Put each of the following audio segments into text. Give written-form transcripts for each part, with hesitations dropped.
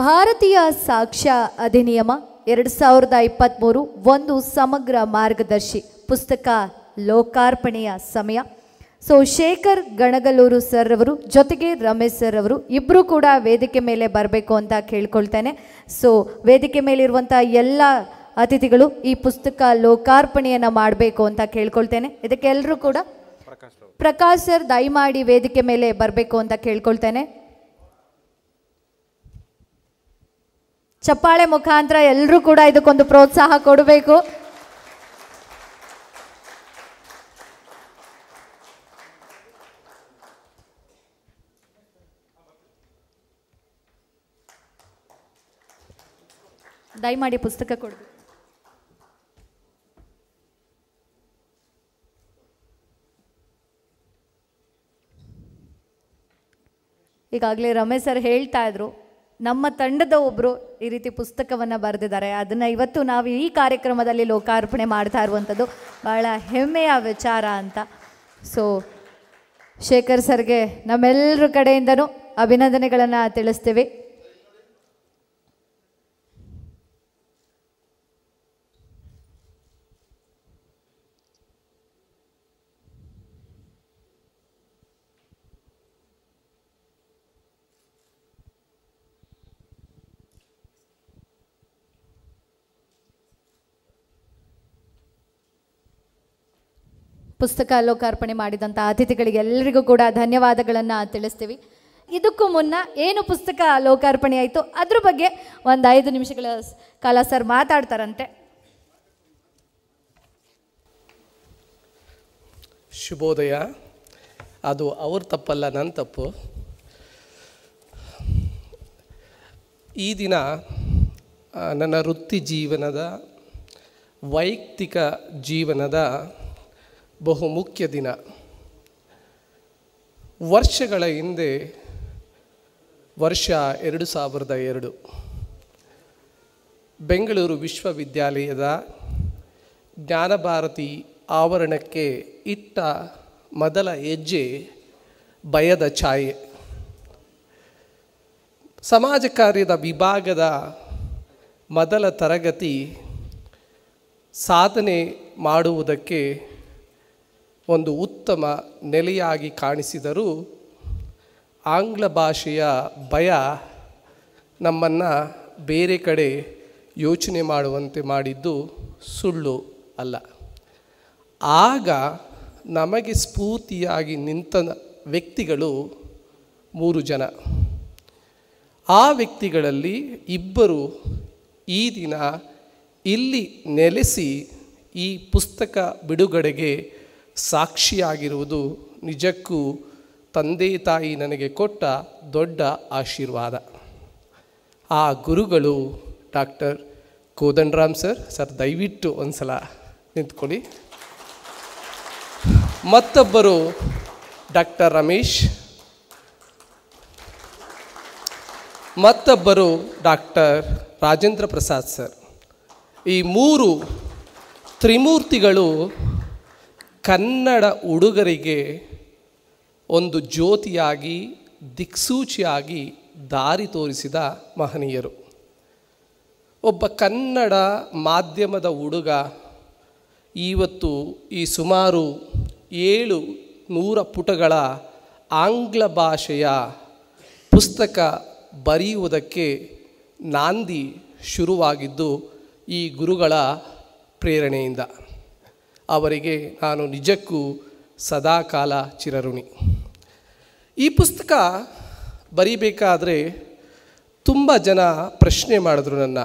ಭಾರತೀಯ ಸಾಕ್ಷ್ಯ ಅಧಿನಿಯಮ 2023 ಒಂದು ಸಮಗ್ರ ಮಾರ್ಗದರ್ಶಿ ಪುಸ್ತಕ ಲೋಕಾರ್ಪಣೆಯ ಸಮಯ. ಸೊ ಶೇಖರ್ ಗಣಗಲೂರು ಸರ್ ಅವರು ಜೊತೆಗೆ ರಮೇಶ್ ಸರ್ ಅವರು ಇಬ್ಬರು ಕೂಡ ವೇದಿಕೆ ಮೇಲೆ ಬರಬೇಕು ಅಂತ ಕೇಳ್ಕೊಳ್ತೇನೆ. ಸೊ ವೇದಿಕೆ ಮೇಲಿರುವಂಥ ಎಲ್ಲ ಅತಿಥಿಗಳು ಈ ಪುಸ್ತಕ ಲೋಕಾರ್ಪಣೆಯನ್ನು ಮಾಡಬೇಕು ಅಂತ ಕೇಳ್ಕೊಳ್ತೇನೆ. ಇದಕ್ಕೆ ಎಲ್ಲರೂ ಕೂಡ ಪ್ರಕಾಶ್ ಸರ್ ದಯಮಾಡಿ ವೇದಿಕೆ ಮೇಲೆ ಬರಬೇಕು ಅಂತ ಕೇಳ್ಕೊಳ್ತೇನೆ. ಚಪ್ಪಾಳೆ ಮುಖಾಂತರ ಎಲ್ಲರೂ ಕೂಡ ಇದಕ್ಕೊಂದು ಪ್ರೋತ್ಸಾಹ ಕೊಡಬೇಕು. ದಯಮಾಡಿ ಪುಸ್ತಕ ಕೊಡಬೇಕು. ಈಗಾಗಲೇ ರಮೇಶ್ ಸರ್ ಹೇಳ್ತಾ ಇದ್ರು, ನಮ್ಮ ತಂಡದ ಒಬ್ಬರು ಈ ರೀತಿ ಪುಸ್ತಕವನ್ನು ಬರೆದಿದ್ದಾರೆ. ಅದನ್ನು ಇವತ್ತು ನಾವು ಈ ಕಾರ್ಯಕ್ರಮದಲ್ಲಿ ಲೋಕಾರ್ಪಣೆ ಮಾಡ್ತಾ ಇರುವಂಥದ್ದು ಭಾಳ ಹೆಮ್ಮೆಯ ವಿಚಾರ ಅಂತ. ಸೊ ಶೇಖರ್ ಸರ್ಗೆ ನಮ್ಮೆಲ್ಲರ ಕಡೆಯಿಂದನೂ ಅಭಿನಂದನೆಗಳನ್ನು ತಿಳಿಸ್ತೀವಿ. ಪುಸ್ತಕ ಲೋಕಾರ್ಪಣೆ ಮಾಡಿದಂಥ ಅತಿಥಿಗಳಿಗೆ ಎಲ್ಲರಿಗೂ ಕೂಡ ಧನ್ಯವಾದಗಳನ್ನು ತಿಳಿಸ್ತೀವಿ. ಇದಕ್ಕೂ ಮುನ್ನ ಏನು ಪುಸ್ತಕ ಲೋಕಾರ್ಪಣೆ ಆಯಿತು ಅದ್ರ ಬಗ್ಗೆ ಒಂದು 5 ನಿಮಿಷಗಳ ಕಾಲ ಸರ್ ಮಾತಾಡ್ತಾರಂತೆ. ಶುಭೋದಯ. ಅದು ಅವ್ರ ತಪ್ಪಲ್ಲ, ನನ್ನ ತಪ್ಪು. ಈ ದಿನ ನನ್ನ ವೃತ್ತಿ ಜೀವನದ ವೈಯಕ್ತಿಕ ಜೀವನದ ಬಹುಮುಖ್ಯ ದಿನ. ವರ್ಷಗಳ ಹಿಂದೆ, ವರ್ಷ 2002, ಬೆಂಗಳೂರು ವಿಶ್ವವಿದ್ಯಾಲಯದ ಜ್ಞಾನಭಾರತಿ ಆವರಣಕ್ಕೆ ಇಟ್ಟ ಮೊದಲ ಹೆಜ್ಜೆ ಭಯದ ಛಾಯೆ. ಸಮಾಜ ಕಾರ್ಯದ ವಿಭಾಗದ ಮೊದಲ ತರಗತಿ ಸಾಧನೆ ಮಾಡುವುದಕ್ಕೆ ಒಂದು ಉತ್ತಮ ನೆಲೆಯಾಗಿ ಕಾಣಿಸಿದರೂ ಆಂಗ್ಲ ಭಾಷೆಯ ಭಯ ನಮ್ಮನ್ನು ಬೇರೆ ಕಡೆ ಯೋಚನೆ ಮಾಡುವಂತೆ ಮಾಡಿದ್ದು ಸುಳ್ಳು ಅಲ್ಲ. ಆಗ ನಮಗೆ ಸ್ಫೂರ್ತಿಯಾಗಿ ನಿಂತ ವ್ಯಕ್ತಿಗಳು 3 ಜನ. ಆ ವ್ಯಕ್ತಿಗಳಲ್ಲಿ 2 ಈ ದಿನ ಇಲ್ಲಿ ನೆಲೆಸಿ ಈ ಪುಸ್ತಕ ಬಿಡುಗಡೆಗೆ ಸಾಕ್ಷಿಯಾಗಿರುವುದು ನಿಜಕ್ಕೂ ತಂದೆ ತಾಯಿ ನನಗೆ ಕೊಟ್ಟ ದೊಡ್ಡ ಆಶೀರ್ವಾದ. ಆ ಗುರುಗಳು ಡಾಕ್ಟರ್ ಕೋದಂಡರಾಮ್ ಸರ್ ದಯವಿಟ್ಟು ಒಂದು ಸಲ ನಿಂತ್ಕೊಳ್ಳಿ. ಮತ್ತೊಬ್ಬರು ಡಾಕ್ಟರ್ ರಮೇಶ್, ಮತ್ತೊಬ್ಬರು ಡಾಕ್ಟರ್ ರಾಜೇಂದ್ರ ಪ್ರಸಾದ್ ಸರ್. ಈ 3 ತ್ರಿಮೂರ್ತಿಗಳು ಕನ್ನಡ ಹುಡುಗರಿಗೆ ಒಂದು ಜ್ಯೋತಿಯಾಗಿ ದಿಕ್ಸೂಚಿಯಾಗಿ ದಾರಿ ತೋರಿಸಿದ ಮಹನೀಯರು. ಒಬ್ಬ ಕನ್ನಡ ಮಾಧ್ಯಮದ ಹುಡುಗ ಇವತ್ತು ಈ ಸುಮಾರು 700 ಪುಟಗಳ ಆಂಗ್ಲ ಭಾಷೆಯ ಪುಸ್ತಕ ಬರೆಯುವುದಕ್ಕೆ ನಾಂದಿ ಶುರುವಾಗಿದ್ದು ಈ ಗುರುಗಳ ಪ್ರೇರಣೆಯಿಂದ. ಅವರಿಗೆ ನಾನು ನಿಜಕ್ಕೂ ಸದಾಕಾಲ ಚಿರಋಣಿ. ಈ ಪುಸ್ತಕ ಬರೀಬೇಕಾದರೆ ತುಂಬ ಜನ ಪ್ರಶ್ನೆ ಮಾಡಿದ್ರು ನನ್ನ,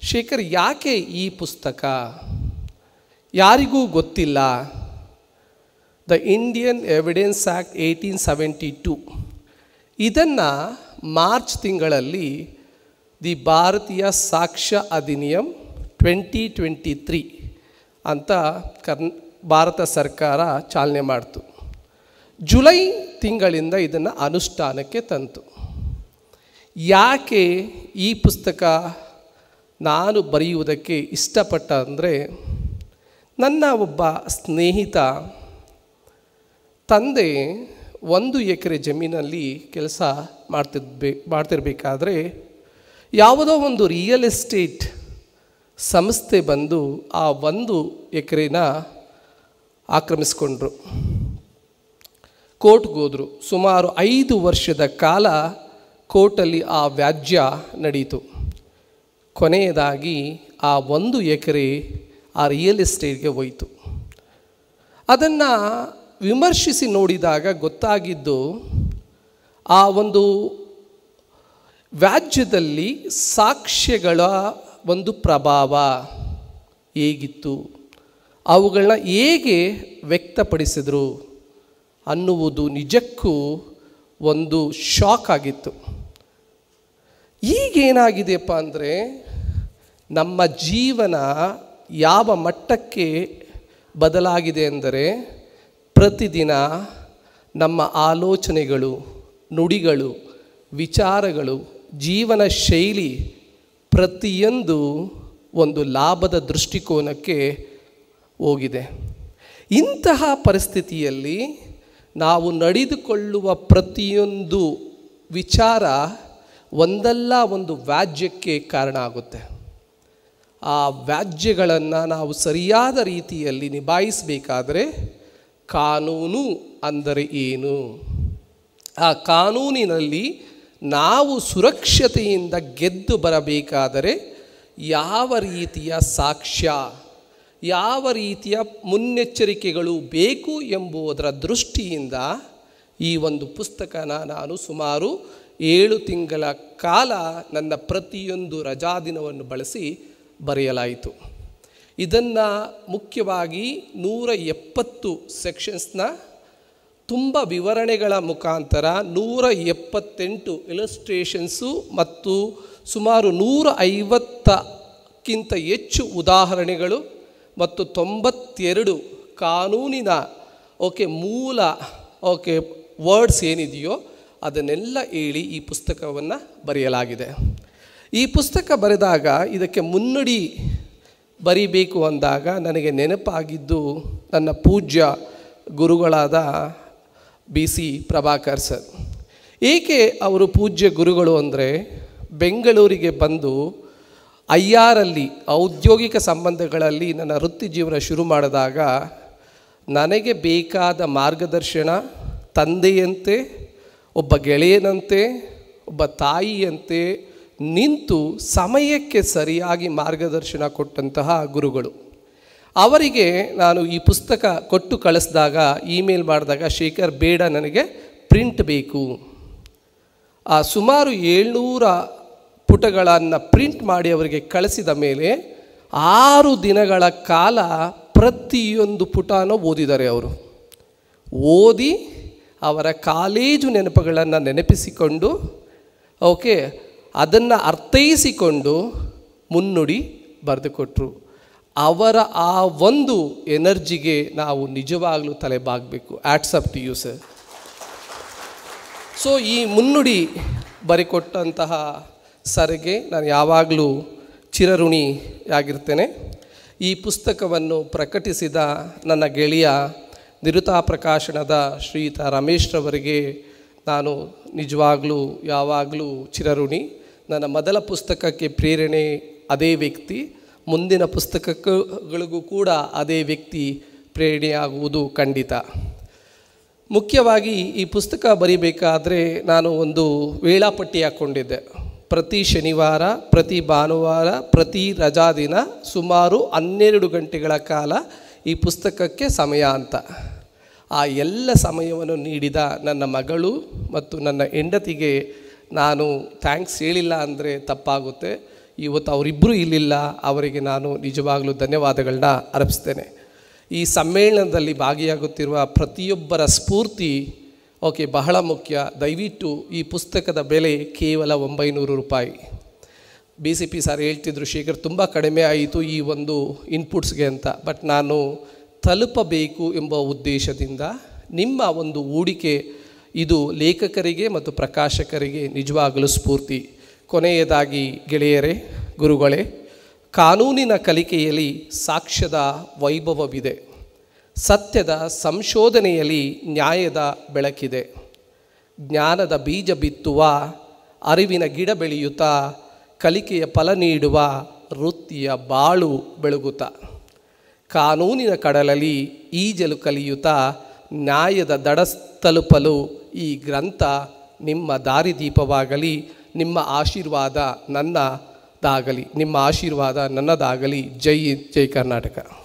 ಶೇಖರ್ ಯಾಕೆ ಈ ಪುಸ್ತಕ, ಯಾರಿಗೂ ಗೊತ್ತಿಲ್ಲ. ದ ಇಂಡಿಯನ್ ಎವಿಡೆನ್ಸ್ ಆ್ಯಕ್ಟ್ 1872 ಇದನ್ನು ಮಾರ್ಚ್ ತಿಂಗಳಲ್ಲಿ ದಿ ಭಾರತೀಯ ಸಾಕ್ಷ್ಯ ಅಧಿನಿಯಂ 2023 ಅಂತ ಭಾರತ ಸರ್ಕಾರ ಚಾಲನೆ ಮಾಡ್ತು. ಜುಲೈ ತಿಂಗಳಿಂದ ಇದನ್ನು ಅನುಷ್ಠಾನಕ್ಕೆ ತಂತು. ಯಾಕೆ ಈ ಪುಸ್ತಕ ನಾನು ಬರೆಯುವುದಕ್ಕೆ ಇಷ್ಟಪಟ್ಟ ಅಂದರೆ, ನನ್ನ ಒಬ್ಬ ಸ್ನೇಹಿತ ತಂದೆ 1 ಎಕರೆ ಜಮೀನಲ್ಲಿ ಕೆಲಸ ಮಾಡ್ತಿರ್ಬೇಕಾದ್ರೆ ಯಾವುದೋ ಒಂದು ರಿಯಲ್ ಎಸ್ಟೇಟ್ ಸಂಸ್ಥೆ ಬಂದು ಆ 1 ಎಕರೆನ ಆಕ್ರಮಿಸಿಕೊಂಡ್ರು. ಕೋರ್ಟ್ಗೆ ಹೋದರು. ಸುಮಾರು 5 ವರ್ಷದ ಕಾಲ ಕೋರ್ಟಲ್ಲಿ ಆ ವ್ಯಾಜ್ಯ ನಡೆಯಿತು. ಕೊನೆಯದಾಗಿ ಆ 1 ಎಕರೆ ಆ ರಿಯಲ್ ಎಸ್ಟೇಟ್ಗೆ ಹೋಯಿತು. ಅದನ್ನು ವಿಮರ್ಶಿಸಿ ನೋಡಿದಾಗ ಗೊತ್ತಾಗಿದ್ದು, ಆ ಒಂದು ವ್ಯಾಜ್ಯದಲ್ಲಿ ಸಾಕ್ಷ್ಯಗಳ ಒಂದು ಪ್ರಭಾವ ಹೇಗಿತ್ತು, ಅವುಗಳನ್ನ ಹೇಗೆ ವ್ಯಕ್ತಪಡಿಸಿದರು ಅನ್ನುವುದು ನಿಜಕ್ಕೂ ಒಂದು ಶಾಕ್ ಆಗಿತ್ತು. ಈಗೇನಾಗಿದೆಯಪ್ಪ ಅಂದರೆ, ನಮ್ಮ ಜೀವನ ಯಾವ ಮಟ್ಟಕ್ಕೆ ಬದಲಾಗಿದೆ ಅಂದರೆ, ಪ್ರತಿದಿನ ನಮ್ಮ ಆಲೋಚನೆಗಳು, ನುಡಿಗಳು, ವಿಚಾರಗಳು, ಜೀವನ ಶೈಲಿ ಪ್ರತಿಯೊಂದು ಒಂದು ಲಾಭದ ದೃಷ್ಟಿಕೋನಕ್ಕೆ ಹೋಗಿದೆ. ಇಂತಹ ಪರಿಸ್ಥಿತಿಯಲ್ಲಿ ನಾವು ನಡೆದುಕೊಳ್ಳುವ ಪ್ರತಿಯೊಂದು ವಿಚಾರ ಒಂದಲ್ಲ ಒಂದು ವ್ಯಾಜ್ಯಕ್ಕೆ ಕಾರಣ ಆಗುತ್ತೆ. ಆ ವ್ಯಾಜ್ಯಗಳನ್ನು ನಾವು ಸರಿಯಾದ ರೀತಿಯಲ್ಲಿ ನಿಭಾಯಿಸಬೇಕಾದರೆ ಕಾನೂನು ಅಂದರೆ ಏನು, ಆ ಕಾನೂನಿನಲ್ಲಿ ನಾವು ಸುರಕ್ಷತೆಯಿಂದ ಗೆದ್ದು ಬರಬೇಕಾದರೆ ಯಾವ ರೀತಿಯ ಸಾಕ್ಷ್ಯ, ಯಾವ ರೀತಿಯ ಮುನ್ನೆಚ್ಚರಿಕೆಗಳು ಬೇಕು ಎಂಬುದರ ದೃಷ್ಟಿಯಿಂದ ಈ ಒಂದು ಪುಸ್ತಕನ ನಾನು ಸುಮಾರು 7 ತಿಂಗಳ ಕಾಲ ನನ್ನ ಪ್ರತಿಯೊಂದು ರಜಾದಿನವನ್ನು ಬಳಸಿ ಬರೆಯಲಾಯಿತು. ಇದನ್ನು ಮುಖ್ಯವಾಗಿ 170 ಸೆಕ್ಷನ್ಸ್ನ ತುಂಬ ವಿವರಣೆಗಳ ಮುಖಾಂತರ 178 ಇಲಸ್ಟ್ರೇಷನ್ಸು ಮತ್ತು ಸುಮಾರು 150ಕ್ಕಿಂತ ಹೆಚ್ಚು ಉದಾಹರಣೆಗಳು ಮತ್ತು 92 ಕಾನೂನಿನ ಮೂಲ ವರ್ಡ್ಸ್ ಏನಿದೆಯೋ ಅದನ್ನೆಲ್ಲ ಹೇಳಿ ಈ ಪುಸ್ತಕವನ್ನು ಬರೆಯಲಾಗಿದೆ. ಈ ಪುಸ್ತಕ ಬರೆದಾಗ ಇದಕ್ಕೆ ಮುನ್ನುಡಿ ಬರೀಬೇಕು ಅಂದಾಗ ನನಗೆ ನೆನಪಾಗಿದ್ದು ನನ್ನ ಪೂಜ್ಯ ಗುರುಗಳಾದ BC ಪ್ರಭಾಕರ್ ಸರ್. ಏಕೆ ಅವರು ಪೂಜ್ಯ ಗುರುಗಳು ಅಂದರೆ, ಬೆಂಗಳೂರಿಗೆ ಬಂದು IRಲ್ಲಿ ಔದ್ಯೋಗಿಕ ಸಂಬಂಧಗಳಲ್ಲಿ ನನ್ನ ವೃತ್ತಿ ಜೀವನ ಶುರು ಮಾಡಿದಾಗ ನನಗೆ ಬೇಕಾದ ಮಾರ್ಗದರ್ಶನ ತಂದೆಯಂತೆ, ಒಬ್ಬ ಗೆಳೆಯನಂತೆ, ಒಬ್ಬ ತಾಯಿಯಂತೆ ನಿಂತು ಸಮಯಕ್ಕೆ ಸರಿಯಾಗಿ ಮಾರ್ಗದರ್ಶನ ಕೊಟ್ಟಂತಹ ಗುರುಗಳು. ಅವರಿಗೆ ನಾನು ಈ ಪುಸ್ತಕ ಕೊಟ್ಟು ಕಳಿಸಿದಾಗ, ಇಮೇಲ್ ಮಾಡಿದಾಗ, ಶೇಖರ್ ಬೇಡ, ನನಗೆ ಪ್ರಿಂಟ್ ಬೇಕು. ಆ ಸುಮಾರು 700 ಪುಟಗಳನ್ನು ಪ್ರಿಂಟ್ ಮಾಡಿ ಅವರಿಗೆ ಕಳಿಸಿದ ಮೇಲೆ 6 ದಿನಗಳ ಕಾಲ ಪ್ರತಿಯೊಂದು ಪುಟನೂ ಓದಿದ್ದಾರೆ. ಅವರು ಓದಿ ಅವರ ಕಾಲೇಜು ನೆನಪುಗಳನ್ನು ನೆನಪಿಸಿಕೊಂಡು ಅದನ್ನು ಅರ್ಥೈಸಿಕೊಂಡು ಮುನ್ನುಡಿ ಬರೆದುಕೊಟ್ರು. ಅವರ ಆ ಒಂದು ಎನರ್ಜಿಗೆ ನಾವು ನಿಜವಾಗಲೂ ತಲೆಬಾಗಬೇಕು. Hats off to you sir. So ಈ ಮುನ್ನುಡಿ ಬರೆಕೊಟ್ಟಂತಹ ಸರ್ಗೆ ನಾನು ಯಾವಾಗಲೂ ಚಿರಋಣಿಯಾಗಿರ್ತೇನೆ. ಈ ಪುಸ್ತಕವನ್ನು ಪ್ರಕಟಿಸಿದ ನನ್ನ ಗೆಳೆಯ ನಿರುತಾ ಪ್ರಕಾಶನದ ಶ್ರೀಯುತ ರಮೇಶ್ರವರಿಗೆ ನಾನು ನಿಜವಾಗಲೂ ಯಾವಾಗಲೂ ಚಿರಋಣಿ. ನನ್ನ ಮೊದಲ ಪುಸ್ತಕಕ್ಕೆ ಪ್ರೇರಣೆ ಅದೇ ವ್ಯಕ್ತಿ, ಮುಂದಿನ ಪುಸ್ತಕಗಳಿಗೂ ಕೂಡ ಅದೇ ವ್ಯಕ್ತಿ ಪ್ರೇರಣೆಯಾಗುವುದು ಖಂಡಿತ. ಮುಖ್ಯವಾಗಿ ಈ ಪುಸ್ತಕ ಬರೀಬೇಕಾದರೆ ನಾನು ಒಂದು ವೇಳಾಪಟ್ಟಿ ಹಾಕ್ಕೊಂಡಿದ್ದೆ. ಪ್ರತಿ ಶನಿವಾರ, ಪ್ರತಿ ಭಾನುವಾರ, ಪ್ರತಿ ರಜಾದಿನ ಸುಮಾರು 12 ಗಂಟೆಗಳ ಕಾಲ ಈ ಪುಸ್ತಕಕ್ಕೆ ಸಮಯ ಅಂತ. ಆ ಎಲ್ಲ ಸಮಯವನ್ನು ನೀಡಿದ ನನ್ನ ಮಗಳು ಮತ್ತು ನನ್ನ ಹೆಂಡತಿಗೆ ನಾನು ಥ್ಯಾಂಕ್ಸ್ ಹೇಳಿಲ್ಲ ಅಂದರೆ ತಪ್ಪಾಗುತ್ತೆ. ಇವತ್ತು ಅವರಿಬ್ಬರೂ ಇಲ್ಲಿಲ್ಲ, ಅವರಿಗೆ ನಾನು ನಿಜವಾಗಲೂ ಧನ್ಯವಾದಗಳನ್ನ ಅರ್ಪಿಸ್ತೇನೆ. ಈ ಸಮ್ಮೇಳನದಲ್ಲಿ ಭಾಗಿಯಾಗುತ್ತಿರುವ ಪ್ರತಿಯೊಬ್ಬರ ಸ್ಫೂರ್ತಿ ಬಹಳ ಮುಖ್ಯ. ದಯವಿಟ್ಟು ಈ ಪುಸ್ತಕದ ಬೆಲೆ ಕೇವಲ 900 ರೂಪಾಯಿ. BCP ಸರ್ ಹೇಳ್ತಿದ್ರು, ಶೇಖರ್ ತುಂಬ ಕಡಿಮೆ ಆಯಿತು ಈ ಒಂದು ಇನ್ಪುಟ್ಸ್ಗೆ ಅಂತ. ಬಟ್ ನಾನು ತಲುಪಬೇಕು ಎಂಬ ಉದ್ದೇಶದಿಂದ ನಿಮ್ಮ ಒಂದು ಹೂಡಿಕೆ ಇದು ಲೇಖಕರಿಗೆ ಮತ್ತು ಪ್ರಕಾಶಕರಿಗೆ ನಿಜವಾಗಲೂ ಸ್ಫೂರ್ತಿ. ಕೊನೆಯದಾಗಿ ಗೆಳೆಯರೇ, ಗುರುಗಳೇ, ಕಾನೂನಿನ ಕಲಿಕೆಯಲ್ಲಿ ಸಾಕ್ಷ್ಯದ ವೈಭವವಿದೆ. ಸತ್ಯದ ಸಂಶೋಧನೆಯಲ್ಲಿ ನ್ಯಾಯದ ಬೆಳಕಿದೆ. ಜ್ಞಾನದ ಬೀಜ ಬಿತ್ತುವ, ಅರಿವಿನ ಗಿಡ ಬೆಳೆಯುತ್ತಾ ಕಲಿಕೆಯ ಫಲ ನೀಡುವ ವೃತ್ತಿಯ ಬಾಳು ಬೆಳಗುತ್ತಾ, ಕಾನೂನಿನ ಕಡಲಲ್ಲಿ ಈಜಲು ಕಲಿಯುತ್ತಾ ನ್ಯಾಯದ ದಡ ತಲುಪಲು ಈ ಗ್ರಂಥ ನಿಮ್ಮ ದಾರಿದೀಪವಾಗಲಿ. ನಿಮ್ಮ ಆಶೀರ್ವಾದ ನನ್ನದಾಗಲಿ. ಜೈ ಹಿಂದ್, ಜೈ ಕರ್ನಾಟಕ.